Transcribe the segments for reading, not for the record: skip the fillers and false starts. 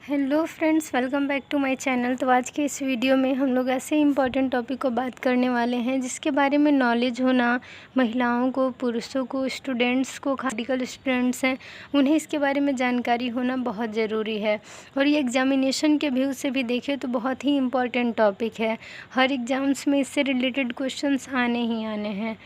Hello friends, welcome back to my channel. तो आज के इस वीडियो में हम लोग ऐसे इम्पॉर्टेंट टॉपिक को बात करने वाले हैं जिसके बारे में नॉलेज होना महिलाओं को, पुरुषों को, स्टूडेंट्स को, मेडिकल स्टूडेंट्स हैं उन्हें इसके बारे में जानकारी होना बहुत ज़रूरी है। और ये एग्जामिनेशन के व्यू से भी देखें तो बहुत ही इम्पॉर्टेंट टॉपिक है। हर एग्ज़ाम्स में इससे रिलेटेड क्वेश्चंस आने ही आने हैं,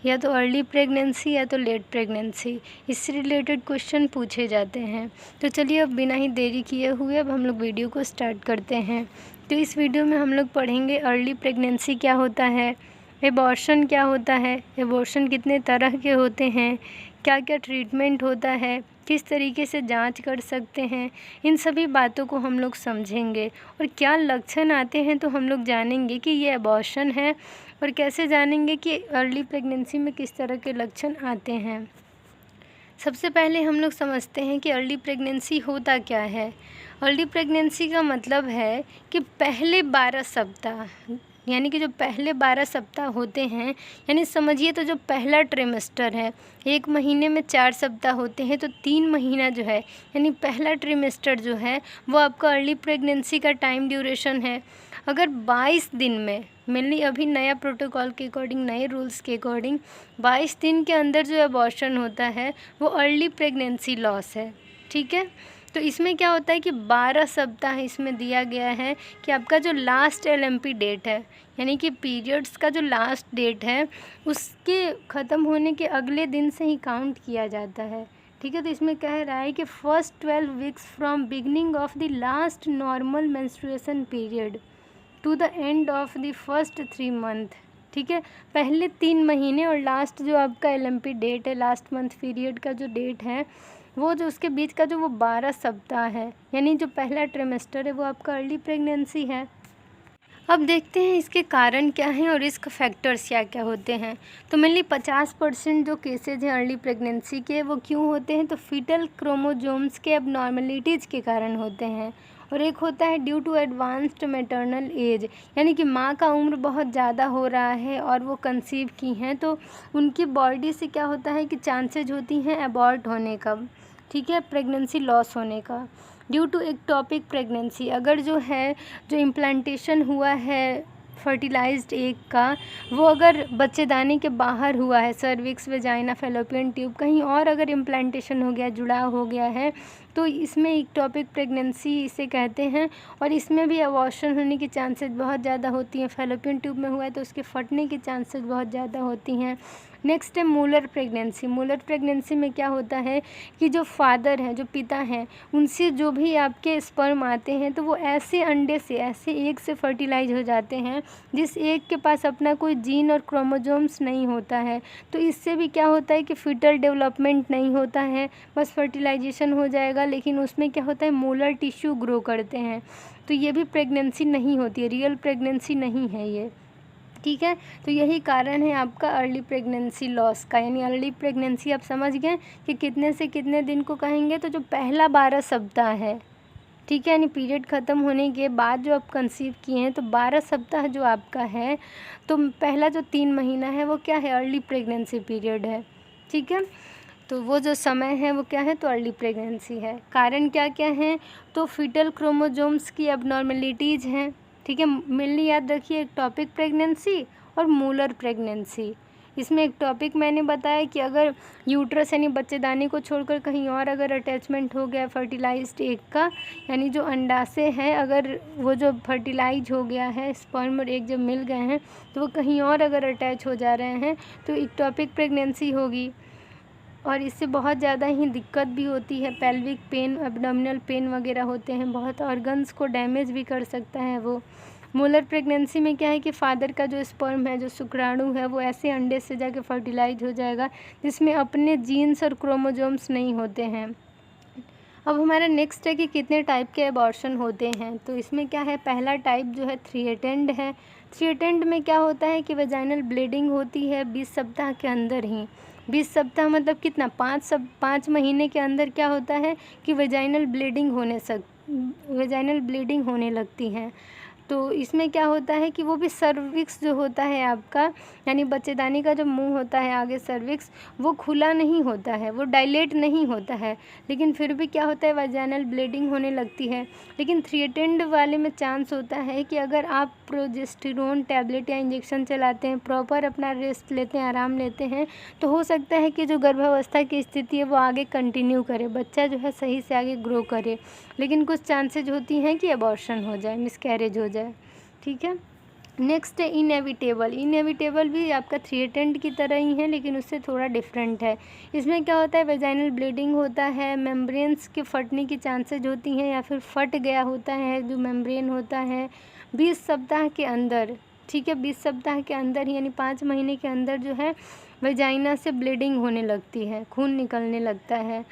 या तो अर्ली प्रेगनेंसी या तो लेट प्रेगनेंसी, इससे रिलेटेड क्वेश्चन पूछे जाते हैं। तो चलिए अब बिना ही देरी किए हुए अब हम लोग वीडियो को स्टार्ट करते हैं। तो इस वीडियो में हम लोग पढ़ेंगे अर्ली प्रेगनेंसी क्या होता है, एबॉर्शन क्या होता है, एबॉर्शन कितने तरह के होते हैं, क्या क्या ट्रीटमेंट होता है, किस तरीके से जांच कर सकते हैं, इन सभी बातों को हम लोग समझेंगे। और क्या लक्षण आते हैं तो हम लोग जानेंगे कि ये एबॉर्शन है, और कैसे जानेंगे कि अर्ली प्रेगनेंसी में किस तरह के लक्षण आते हैं। सबसे पहले हम लोग समझते हैं कि अर्ली प्रेगनेंसी होता क्या है। अर्ली प्रेगनेंसी का मतलब है कि पहले 12 सप्ताह, यानी कि जो पहले 12 सप्ताह होते हैं, यानी समझिए तो जो पहला ट्रिमेस्टर है, 1 महीने में 4 सप्ताह होते हैं, तो 3 महीना जो है यानी पहला ट्रिमेस्टर जो है वो आपका अर्ली प्रेगनेंसी का टाइम ड्यूरेशन है। अगर 22 दिन में, मेनली अभी नया प्रोटोकॉल के अकॉर्डिंग, नए रूल्स के अकॉर्डिंग 22 दिन के अंदर जो एबॉर्शन होता है वो अर्ली प्रेगनेंसी लॉस है। ठीक है, तो इसमें क्या होता है कि 12 सप्ताह इसमें दिया गया है कि आपका जो लास्ट LMP डेट है, यानी कि पीरियड्स का जो लास्ट डेट है उसके ख़त्म होने के अगले दिन से ही काउंट किया जाता है। ठीक है, तो इसमें कह रहा है कि first 12 weeks from beginning of the last normal menstruation period to the end of the first 3 month. ठीक है, पहले 3 महीने और लास्ट जो आपका LMP डेट है, लास्ट मंथ पीरियड का जो डेट है, वो जो उसके बीच का जो वो 12 सप्ताह है, यानी जो पहला ट्रिमेस्टर है वो आपका अर्ली प्रेगनेंसी है। अब देखते हैं इसके कारण क्या हैं और रिस्क फैक्टर्स क्या क्या होते हैं। तो मेनली 50% जो केसेज हैं अर्ली प्रेगनेंसी के वो क्यों होते हैं, तो फीटल क्रोमोजोम्स के एबनॉर्मलिटीज़ के कारण होते हैं। और एक होता है due to advanced maternal age, यानी कि माँ का उम्र बहुत ज़्यादा हो रहा है और वो कंसीव की हैं, तो उनकी बॉडी से क्या होता है कि चांसेज होती हैं अबॉर्ट होने का, ठीक है, प्रेगनेंसी लॉस होने का। ड्यू टू एक्टोपिक प्रेगनेंसी, अगर जो है जो इम्प्लांटेशन हुआ है फर्टिलाइज्ड एग का, वो अगर बच्चेदानी के बाहर हुआ है, सर्विक्स, वेजाइना, फैलोपियन ट्यूब, कहीं और अगर इम्प्लांटेशन हो गया, जुड़ाव हो गया है, तो इसमें एक्टोपिक प्रेगनेंसी इसे कहते हैं। और इसमें भी अबॉर्शन होने की चांसेस बहुत ज़्यादा होती हैं। फैलोपियन ट्यूब में हुआ है तो उसके फटने की चांसेस बहुत ज़्यादा होती हैं। नेक्स्ट है मूलर प्रेगनेंसी। मूलर प्रेगनेंसी में क्या होता है कि जो फादर हैं, जो पिता हैं, उनसे जो भी आपके स्पर्म आते हैं तो वो ऐसे अंडे से, ऐसे एग से फर्टिलाइज हो जाते हैं जिस एग के पास अपना कोई जीन और क्रोमोजोम्स नहीं होता है। तो इससे भी क्या होता है कि फीटल डेवलपमेंट नहीं होता है, बस फर्टिलाइजेशन हो जाएगा, लेकिन उसमें क्या होता है मूलर टिश्यू ग्रो करते हैं। तो ये भी प्रेगनेंसी नहीं होती है, रियल प्रेगनेंसी नहीं है ये। ठीक है, तो यही कारण है आपका अर्ली प्रेगनेंसी लॉस का, यानी अर्ली प्रेगनेंसी आप समझ गए कि कितने से कितने दिन को कहेंगे, तो जो पहला 12 सप्ताह है, ठीक है, यानी पीरियड ख़त्म होने के बाद जो आप कंसीव किए हैं, तो 12 सप्ताह जो आपका है, तो पहला जो 3 महीना है वो क्या है, अर्ली प्रेगनेंसी पीरियड है। ठीक है, तो वो जो समय है वो क्या है, तो अर्ली प्रेगनेंसी है। कारण क्या क्या हैं, तो फीटल क्रोमोजोम्स की एबनॉर्मलिटीज़ हैं। ठीक है, मेनली याद रखिए एक्टोपिक प्रेगनेंसी और मूलर प्रेगनेंसी। इसमें एक्टोपिक मैंने बताया कि अगर यूट्रस यानी बच्चेदानी को छोड़कर कहीं और अगर अटैचमेंट हो गया फर्टिलाइज्ड एग का, यानी जो अंडाशय है, अगर वो जो फर्टिलाइज हो गया है, स्पर्म और एग जब मिल गए हैं तो वो कहीं और अगर अटैच हो जा रहे हैं तो एक्टोपिक प्रेगनेंसी होगी। और इससे बहुत ज़्यादा ही दिक्कत भी होती है, पेल्विक पेन, एब्डोमिनल पेन वगैरह होते हैं, बहुत ऑर्गन्स को डैमेज भी कर सकता है वो। मूलर प्रेगनेंसी में क्या है कि फादर का जो स्पर्म है, जो शुक्राणु है, वो ऐसे अंडे से जाके फर्टिलाइज हो जाएगा जिसमें अपने जीन्स और क्रोमोजोम्स नहीं होते हैं। अब हमारा नेक्स्ट है कि कितने टाइप के एबॉर्शन होते हैं। तो इसमें क्या है, पहला टाइप जो है 3 अटेंड है। 3 अटेंड में क्या होता है कि वेजाइनल ब्लीडिंग होती है 20 सप्ताह के अंदर ही। 20 सप्ताह मतलब कितना, 5 महीने के अंदर क्या होता है कि वेजाइनल ब्लीडिंग होने लगती है। तो इसमें क्या होता है कि वो भी सर्विक्स जो होता है आपका, यानी बच्चेदानी का जो मुंह होता है आगे सर्विक्स, वो खुला नहीं होता है, वो डायलेट नहीं होता है, लेकिन फिर भी क्या होता है वाजाइनल ब्लीडिंग होने लगती है। लेकिन थ्री वाले में चांस होता है कि अगर आप प्रोजेस्टेरोन टैबलेट या इंजेक्शन चलाते हैं, प्रॉपर अपना रेस्ट लेते हैं, आराम लेते हैं, तो हो सकता है कि जो गर्भावस्था की स्थिति है वो आगे कंटिन्यू करे, बच्चा जो है सही से आगे ग्रो करे। लेकिन कुछ चांसेज होती हैं कि अबॉर्शन हो जाए, मिसकैरेज हो जाए। ठीक है। नेक्स्ट है इनएविटेबल। इनएविटेबल भी आपका थ्री की तरह ही है, लेकिन उससे थोड़ा डिफरेंट है। इसमें क्या होता है वेजाइनल ब्लीडिंग होता है, मेम्ब्रेन्स के फटने की चांसेज होती हैं या फिर फट गया होता है जो मेम्ब्रेन होता है 20 सप्ताह के अंदर। ठीक है, 20 सप्ताह के अंदर ही यानी 5 महीने के अंदर जो है वेजाइना से ब्लीडिंग होने लगती है, खून निकलने लगता है।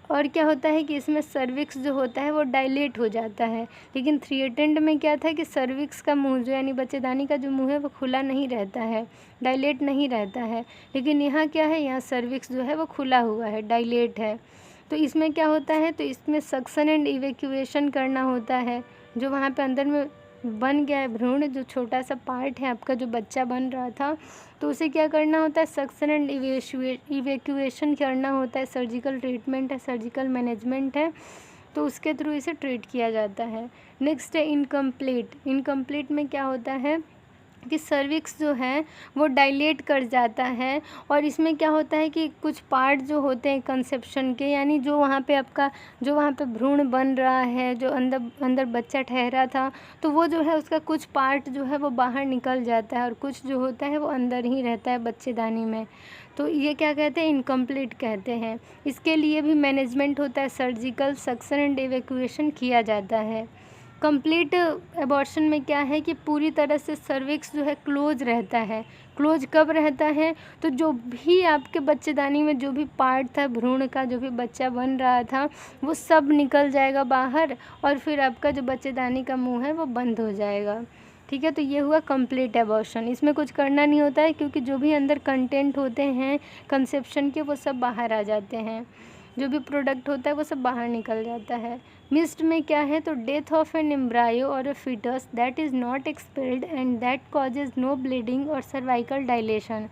और क्या होता है कि इसमें सर्विक्स जो होता है वो डायलेट हो जाता है। लेकिन थ्री में क्या था कि सर्विक्स का मुंह जो यानी बच्चेदानी का जो मुंह है वो खुला नहीं रहता है, डायलेट नहीं रहता है। लेकिन यहाँ क्या है, यहाँ सर्विक्स जो है वो खुला हुआ है, डायलेट है। तो इसमें क्या होता है, तो इसमें सक्शन एंड इवैक्यूएशन करना होता है। जो वहाँ पे अंदर में बन गया है भ्रूण, जो छोटा सा पार्ट है आपका जो बच्चा बन रहा था, तो उसे क्या करना होता है, सक्शन एंड इवैक्यूएशन करना होता है। सर्जिकल ट्रीटमेंट है, सर्जिकल मैनेजमेंट है, तो उसके थ्रू इसे ट्रीट किया जाता है। नेक्स्ट है इनकम्प्लीट। इनकम्प्लीट में क्या होता है कि सर्विक्स जो है वो डायलेट कर जाता है, और इसमें क्या होता है कि कुछ पार्ट जो होते हैं कंसेप्शन के, यानी जो वहाँ पे आपका जो वहाँ पे भ्रूण बन रहा है, जो अंदर बच्चा ठहरा था, तो वो जो है उसका कुछ पार्ट जो है वो बाहर निकल जाता है और कुछ जो होता है वो अंदर ही रहता है बच्चेदानी में। तो ये क्या कहते हैं, इनकम्प्लीट कहते हैं। इसके लिए भी मैनेजमेंट होता है, सर्जिकल सक्शन एंड इवैक्यूएशन किया जाता है। कंप्लीट एबॉर्शन में क्या है कि पूरी तरह से सर्विक्स जो है क्लोज रहता है। क्लोज कब रहता है, तो जो भी आपके बच्चेदानी में जो भी पार्ट था भ्रूण का, जो भी बच्चा बन रहा था, वो सब निकल जाएगा बाहर, और फिर आपका जो बच्चेदानी का मुंह है वो बंद हो जाएगा। ठीक है, तो ये हुआ कंप्लीट एबॉर्शन। इसमें कुछ करना नहीं होता है, क्योंकि जो भी अंदर कंटेंट होते हैं कंसेप्शन के वो सब बाहर आ जाते हैं, जो भी प्रोडक्ट होता है वो सब बाहर निकल जाता है। मिस्ड में क्या है, तो डेथ ऑफ एन एम्ब्रायो और a foetus that is not expelled and that causes no bleeding और सर्वाइकल डायलेशन।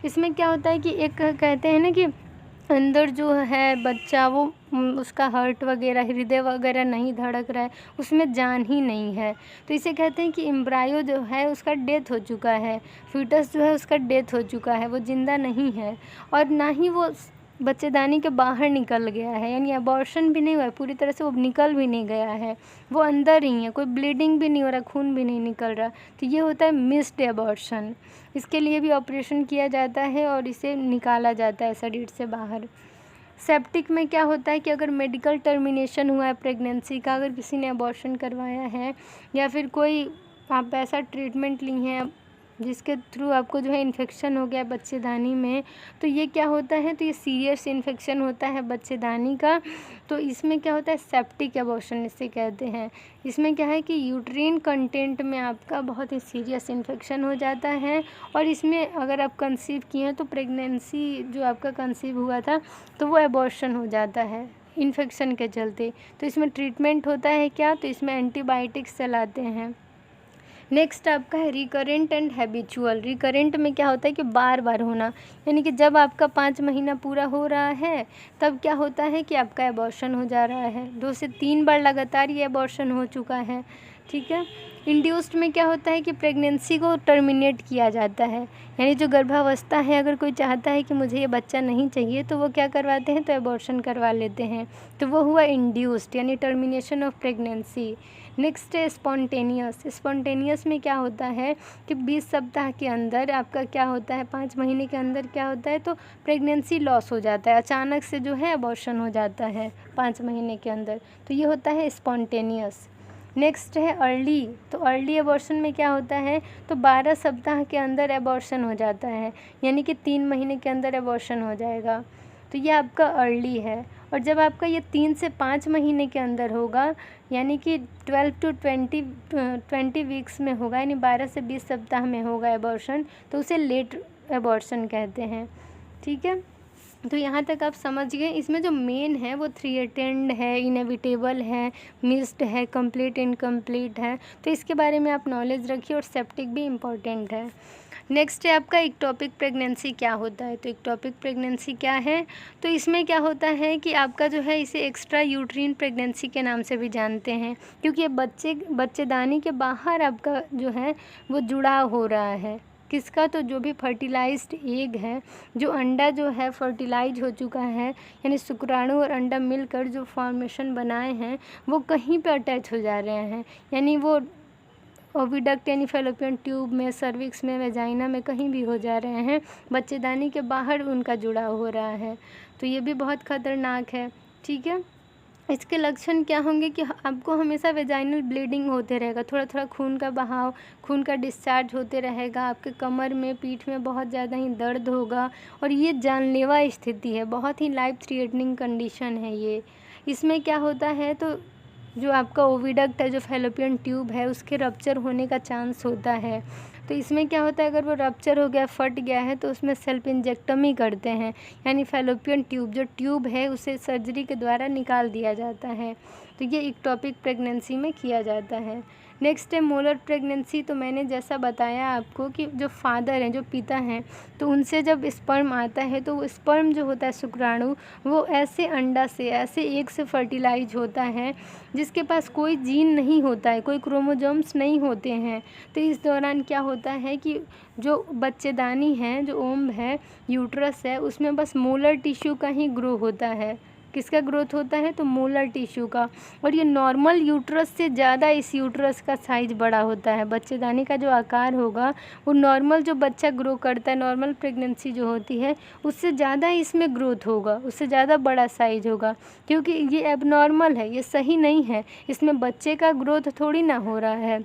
इसमें क्या होता है कि एक कहते हैं ना कि अंदर जो है बच्चा वो उसका हार्ट वगैरह, हृदय वगैरह नहीं धड़क रहा है, उसमें जान ही नहीं है, तो इसे कहते हैं कि एम्ब्रायो जो है उसका डेथ हो चुका है, फीटस जो है उसका डेथ हो चुका है, वो ज़िंदा नहीं है, और ना ही वो बच्चेदानी के बाहर निकल गया है, यानी अबॉर्शन भी नहीं हुआ है पूरी तरह से, वो निकल भी नहीं गया है, वो अंदर ही है, कोई ब्लीडिंग भी नहीं हो रहा, खून भी नहीं निकल रहा। तो ये होता है मिस्ड अबॉर्शन। इसके लिए भी ऑपरेशन किया जाता है और इसे निकाला जाता है शरीर से बाहर। सेप्टिक में क्या होता है कि अगर मेडिकल टर्मिनेशन हुआ है प्रेगनेंसी का, अगर किसी ने अबॉर्शन करवाया है या फिर कोई आप ऐसा ट्रीटमेंट ली हैं जिसके थ्रू आपको जो है इन्फेक्शन हो गया बच्चेदानी में, तो ये क्या होता है, तो ये सीरियस इन्फेक्शन होता है बच्चेदानी का, तो इसमें क्या होता है सेप्टिक एबॉर्शन इसे कहते हैं। इसमें क्या है कि यूट्रीन कंटेंट में आपका बहुत ही सीरियस इन्फेक्शन हो जाता है, और इसमें अगर आप कंसीव किए हैं तो प्रेगनेंसी जो आपका कंसीव हुआ था तो वो एबॉर्शन हो जाता है इन्फेक्शन के चलते। तो इसमें ट्रीटमेंट होता है क्या, तो इसमें एंटीबायोटिक्स चलाते हैं। नेक्स्ट आपका है रिकरेंट एंड हैबिचुअल। रिकरेंट में क्या होता है कि बार बार होना, यानी कि जब आपका 5 महीना पूरा हो रहा है तब क्या होता है कि आपका एबॉर्शन हो जा रहा है, 2 से 3 बार लगातार ये एबॉर्शन हो चुका है। ठीक है। इंड्यूस्ड में क्या होता है कि प्रेगनेंसी को टर्मिनेट किया जाता है, यानी जो गर्भावस्था है अगर कोई चाहता है कि मुझे ये बच्चा नहीं चाहिए तो वो क्या करवाते हैं, तो एबॉर्शन करवा लेते हैं, तो वो हुआ इंड्यूस्ड यानी टर्मिनेशन ऑफ प्रेगनेंसी। नेक्स्ट है स्पॉन्टेनियस। स्पॉन्टेनियस में क्या होता है कि 20 सप्ताह के अंदर आपका क्या होता है, 5 महीने के अंदर क्या होता है, तो प्रेगनेंसी लॉस हो जाता है, अचानक से जो है अबॉर्शन हो जाता है 5 महीने के अंदर, तो ये होता है स्पॉन्टेनियस। नेक्स्ट है अर्ली। तो अर्ली अबॉर्शन में क्या होता है, तो 12 सप्ताह के अंदर अबॉर्शन हो जाता है, यानी कि 3 महीने के अंदर अबॉर्शन हो जाएगा, तो ये आपका अर्ली है। और जब आपका ये 3 से 5 महीने के अंदर होगा, यानी कि 12 to 20 वीक्स में होगा, यानी 12 से 20 सप्ताह में होगा एबॉर्शन, तो उसे लेट एबॉर्शन कहते हैं। ठीक है। तो यहाँ तक आप समझ गए। इसमें जो मेन है वो थ्रेटेंड है, इनएविटेबल है, मिस्ड है, कंप्लीट इनकम्प्लीट है। तो इसके बारे में आप नॉलेज रखिए, और सेप्टिक भी इम्पॉर्टेंट है। नेक्स्ट है आपका इक्टोपिक प्रेगनेंसी क्या होता है। तो इक्टोपिक प्रेगनेंसी क्या है, तो इसमें क्या होता है कि आपका जो है इसे एक्स्ट्रा यूट्रीन प्रेगनेंसी के नाम से भी जानते हैं, क्योंकि ये बच्चेदानी के बाहर आपका जो है वो जुड़ाव हो रहा है। किसका, तो जो भी फर्टिलाइज्ड एग है, जो अंडा जो है फर्टिलाइज हो चुका है, यानी शुक्राणु और अंडा मिलकर जो फॉर्मेशन बनाए हैं वो कहीं पे अटैच हो जा रहे हैं, यानी वो ओविडक्ट यानी फैलोपियन ट्यूब में, सर्विक्स में, वेजाइना में कहीं भी हो जा रहे हैं, बच्चेदानी के बाहर उनका जुड़ाव हो रहा है। तो ये भी बहुत खतरनाक है। ठीक है, इसके लक्षण क्या होंगे कि आपको हमेशा वेजाइनल ब्लीडिंग होते रहेगा, थोड़ा थोड़ा खून का बहाव, खून का डिस्चार्ज होते रहेगा, आपके कमर में, पीठ में बहुत ज़्यादा ही दर्द होगा, और ये जानलेवा स्थिति है, बहुत ही लाइफ थ्रेटनिंग कंडीशन है ये। इसमें क्या होता है, तो जो आपका ओविडक्ट है, जो फैलोपियन ट्यूब है, उसके रप्चर होने का चांस होता है। तो इसमें क्या होता है, अगर वो रप्चर हो गया, फट गया है, तो उसमें सेल्फ इंजेक्टमी करते हैं, यानी फैलोपियन ट्यूब जो ट्यूब है उसे सर्जरी के द्वारा निकाल दिया जाता है। तो ये इक्टोपिक प्रेगनेंसी में किया जाता है। नेक्स्ट है मोलर प्रेगनेंसी। तो मैंने जैसा बताया आपको कि जो फादर हैं, जो पिता हैं, तो उनसे जब स्पर्म आता है तो वो स्पर्म जो होता है, शुक्राणु, वो ऐसे अंडा से, ऐसे एग से फर्टिलाइज होता है जिसके पास कोई जीन नहीं होता है, कोई क्रोमोजोम्स नहीं होते हैं। तो इस दौरान क्या होता है कि जो बच्चेदानी है, जो ओम्ब है, यूट्रस है, उसमें बस मोलर टिश्यू का ही ग्रो होता है। किसका ग्रोथ होता है, तो मोलर टिश्यू का। और ये नॉर्मल यूट्रस से ज़्यादा इस यूट्रस का साइज़ बड़ा होता है। बच्चेदानी का जो आकार होगा वो नॉर्मल जो बच्चा ग्रो करता है, नॉर्मल प्रेगनेंसी जो होती है, उससे ज़्यादा इसमें ग्रोथ होगा, उससे ज़्यादा बड़ा साइज़ होगा, क्योंकि ये एबनॉर्मल है, ये सही नहीं है। इसमें बच्चे का ग्रोथ थोड़ी ना हो रहा है,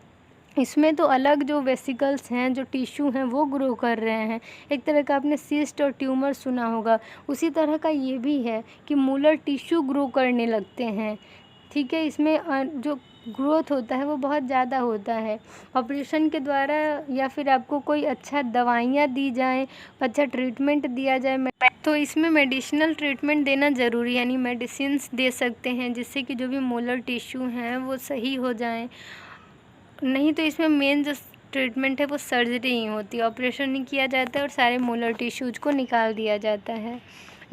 इसमें तो अलग जो वेसिकल्स हैं, जो टिश्यू हैं, वो ग्रो कर रहे हैं। एक तरह का आपने सिस्ट और ट्यूमर सुना होगा, उसी तरह का ये भी है कि मोलर टिश्यू ग्रो करने लगते हैं। ठीक है, इसमें जो ग्रोथ होता है वो बहुत ज़्यादा होता है। ऑपरेशन के द्वारा या फिर आपको कोई अच्छा दवाइयाँ दी जाएं, अच्छा ट्रीटमेंट दिया जाए, तो इसमें मेडिसिनल ट्रीटमेंट देना ज़रूरी है, यानी मेडिसिन्स दे सकते हैं जिससे कि जो भी मोलर टिश्यू हैं वो सही हो जाएं। नहीं तो इसमें मेन जो ट्रीटमेंट है वो सर्जरी ही होती है, ऑपरेशन नहीं किया जाता है और सारे मोलर टिश्यूज को निकाल दिया जाता है।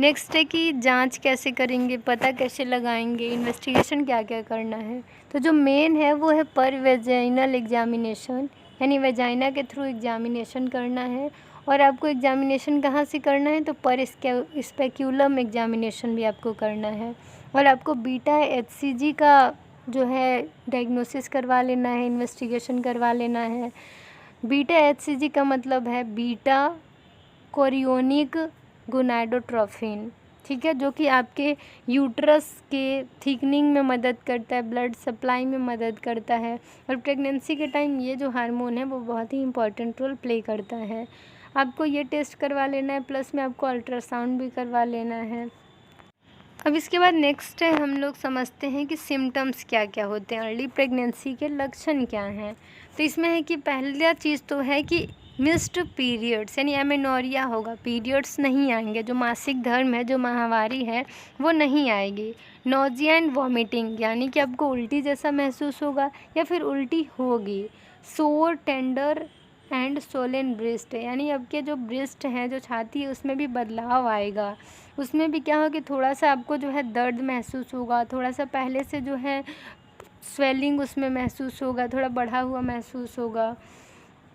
नेक्स्ट है कि जांच कैसे करेंगे, पता कैसे लगाएंगे, इन्वेस्टिगेशन क्या क्या करना है। तो जो मेन है वो है पर वेजाइनल एग्जामिनेशन, यानी वेजाइना के थ्रू एग्जामिनेशन करना है। और आपको एग्जामिनेशन कहाँ से करना है, तो पर स्पेक्यूलम एग्जामिनेशन भी आपको करना है। और आपको बीटा HCG का जो है डायग्नोसिस करवा लेना है, इन्वेस्टिगेशन करवा लेना है। बीटा HCG का मतलब है बीटा कोरियोनिक गोनाडोट्रोफिन। ठीक है, जो कि आपके यूट्रस के थिकनिंग में मदद करता है, ब्लड सप्लाई में मदद करता है। और प्रेगनेंसी के टाइम ये जो हार्मोन है वो बहुत ही इंपॉर्टेंट रोल प्ले करता है। आपको ये टेस्ट करवा लेना है, प्लस में आपको अल्ट्रासाउंड भी करवा लेना है। अब इसके बाद नेक्स्ट है, हम लोग समझते हैं कि सिम्टम्स क्या क्या होते हैं, अर्ली प्रेगनेंसी के लक्षण क्या हैं। तो इसमें है कि पहला चीज़ तो है कि मिस्ड पीरियड्स, यानी एमेनोरिया होगा, पीरियड्स नहीं आएंगे, जो मासिक धर्म है, जो माहवारी है, वो नहीं आएगी। नोजिया एंड वॉमिटिंग, यानी कि आपको उल्टी जैसा महसूस होगा या फिर उल्टी होगी। सोर, टेंडर एंड सोलेन ब्रेस्ट, यानी आपके जो ब्रेस्ट हैं, जो छाती है, उसमें भी बदलाव आएगा। उसमें भी क्या हो कि थोड़ा सा आपको जो है दर्द महसूस होगा, थोड़ा सा पहले से जो है स्वेलिंग उसमें महसूस होगा, थोड़ा बढ़ा हुआ महसूस होगा।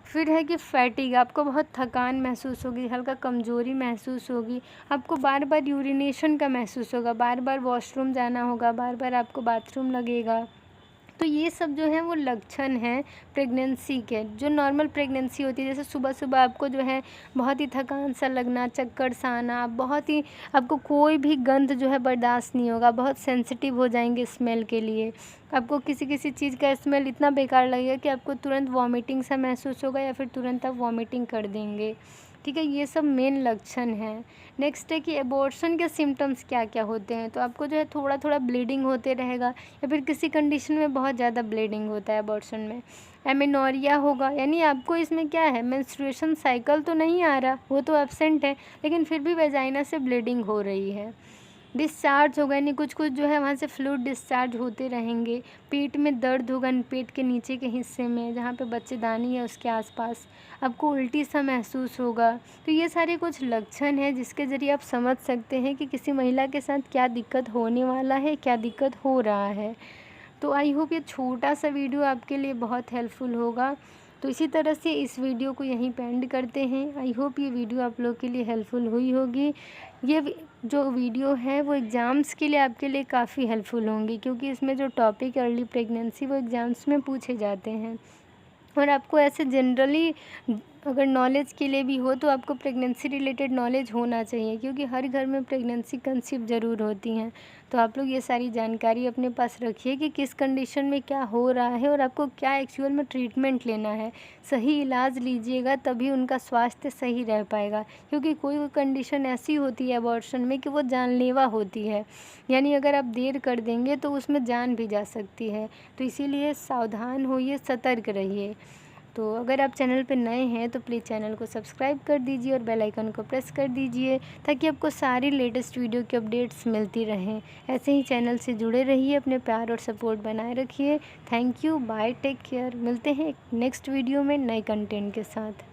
फिर है कि फैटिग, आपको बहुत थकान महसूस होगी, हल्का कमज़ोरी महसूस होगी, आपको बार बार यूरिनेशन का महसूस होगा, बार बार वॉशरूम जाना होगा, बार बार आपको बाथरूम लगेगा। तो ये सब जो है वो लक्षण हैं प्रेगनेंसी के, जो नॉर्मल प्रेगनेंसी होती है। जैसे सुबह सुबह आपको जो है बहुत ही थकान सा लगना, चक्कर सा आना, बहुत ही आपको कोई भी गंध जो है बर्दाश्त नहीं होगा, बहुत सेंसिटिव हो जाएंगे स्मेल के लिए। आपको किसी किसी चीज़ का स्मेल इतना बेकार लगेगा कि आपको तुरंत वॉमिटिंग सा महसूस होगा या फिर तुरंत आप वॉमिटिंग कर देंगे। ठीक है, ये सब मेन लक्षण हैं। नेक्स्ट है कि एबॉर्शन के सिम्टम्स क्या क्या होते हैं। तो आपको जो है थोड़ा थोड़ा ब्लीडिंग होते रहेगा, या फिर किसी कंडीशन में बहुत ज़्यादा ब्लीडिंग होता है एबॉर्शन में। एमेनोरिया होगा, यानी आपको इसमें क्या है, मेंस्ट्रुएशन साइकिल तो नहीं आ रहा, वो तो एब्सेंट है, लेकिन फिर भी वेजाइना से ब्लीडिंग हो रही है। डिस्चार्ज होगा, यानी कुछ कुछ जो है वहाँ से फ्लूइड डिस्चार्ज होते रहेंगे। पेट में दर्द होगा, पेट के नीचे के हिस्से में जहाँ पे बच्चेदानी है उसके आसपास। आपको उल्टी सा महसूस होगा। तो ये सारे कुछ लक्षण हैं जिसके ज़रिए आप समझ सकते हैं कि किसी महिला के साथ क्या दिक्कत होने वाला है, क्या दिक्कत हो रहा है। तो आई होप ये छोटा सा वीडियो आपके लिए बहुत हेल्पफुल होगा। तो इसी तरह से इस वीडियो को यहीं पे एंड करते हैं। आई होप ये वीडियो आप लोग के लिए हेल्पफुल हुई होगी। जो वीडियो है वो एग्ज़ाम्स के लिए आपके लिए काफ़ी हेल्पफुल होंगी, क्योंकि इसमें जो टॉपिक अर्ली प्रेगनेंसी वो एग्ज़ाम्स में पूछे जाते हैं। और आपको ऐसे जनरली अगर नॉलेज के लिए भी हो तो आपको प्रेगनेंसी रिलेटेड नॉलेज होना चाहिए, क्योंकि हर घर में प्रेगनेंसी कंसीव ज़रूर होती हैं। तो आप लोग ये सारी जानकारी अपने पास रखिए कि किस कंडीशन में क्या हो रहा है और आपको क्या एक्चुअल में ट्रीटमेंट लेना है। सही इलाज लीजिएगा तभी उनका स्वास्थ्य सही रह पाएगा, क्योंकि कोई कंडीशन ऐसी होती है अबॉर्शन में कि वो जानलेवा होती है, यानी अगर आप देर कर देंगे तो उसमें जान भी जा सकती है। तो इसीलिए सावधान होइए, सतर्क रहिए। तो अगर आप चैनल पर नए हैं तो प्लीज़ चैनल को सब्सक्राइब कर दीजिए और बेल आइकन को प्रेस कर दीजिए, ताकि आपको सारी लेटेस्ट वीडियो की अपडेट्स मिलती रहें। ऐसे ही चैनल से जुड़े रहिए, अपने प्यार और सपोर्ट बनाए रखिए। Thank you, bye, take care. मिलते हैं एक नेक्स्ट वीडियो में नए कंटेंट के साथ।